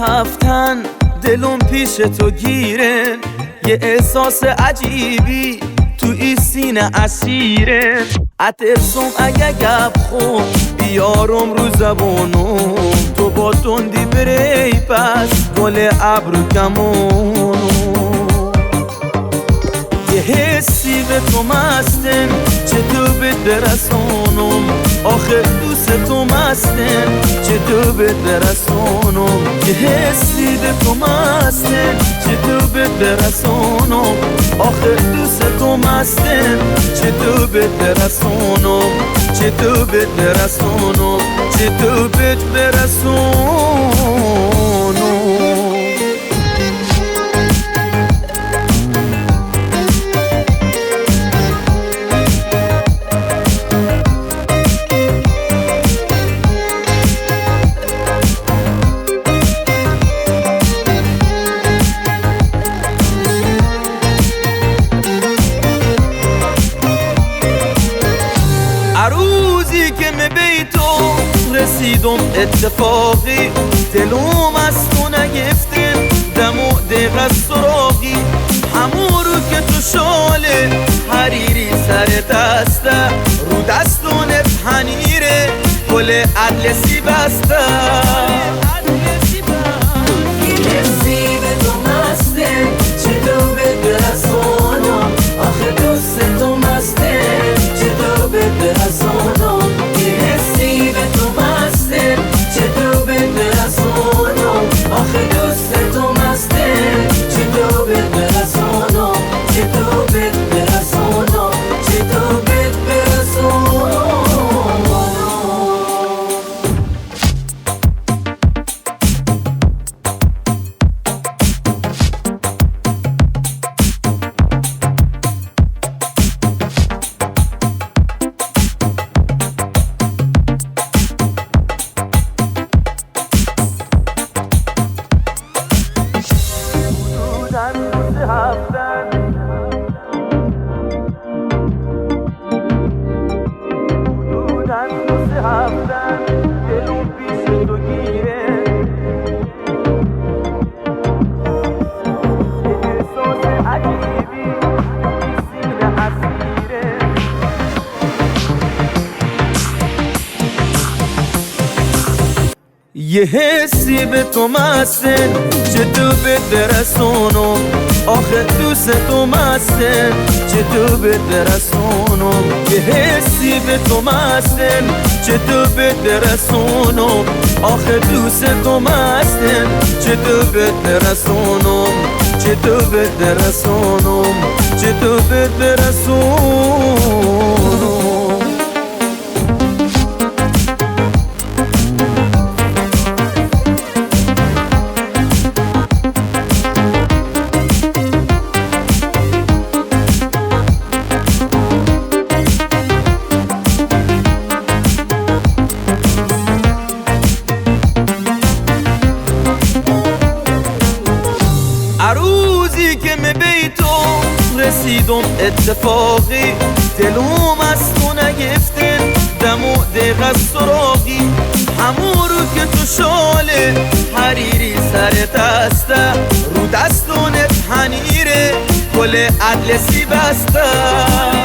هفتن دلم پیش تو گیره، یه احساس عجیبی تو این سینه اسیره. اترسم اگه گپ خون بیارم رو زبونم، تو با تندی بری پس گل ابرو کمونم. یه حسی به تو مستم چطور به درسونم، آخه دوست تو مستم چطور به درسونم. یه حسی به تو مستم چطور به درسونم، آخه دوست تو مستم چطور به درسونم، چطور به درسونم، چطور به درسونم. روزی که می بی تو رسیدم اتفاقی، دلوم از تو نگفتم دم و دقیق سراغی. همون رو که تو شاله حریری سر دسته، رو دستون پنیره گل اطلسی بسته. دلم پیش تو گیره، احساس عجیبی سینه اسیره. یه حسی به تو مستم چطور به درسونم، آخه دوست تو مستم چطور به درسونم. یه حسی به تو مستم چطور به درسونم، آخه دوست تو مستم چطور به درسونم، چطور به درسونم، چطور به درسونم. روزی که می بی تو رسیدم اتفاقی، دلوم از تو نگفتم دم و دقیق سراغی. همون رو که تو شاله حریری سر دسته، رو دستون پنیره گل اطلسی بسته.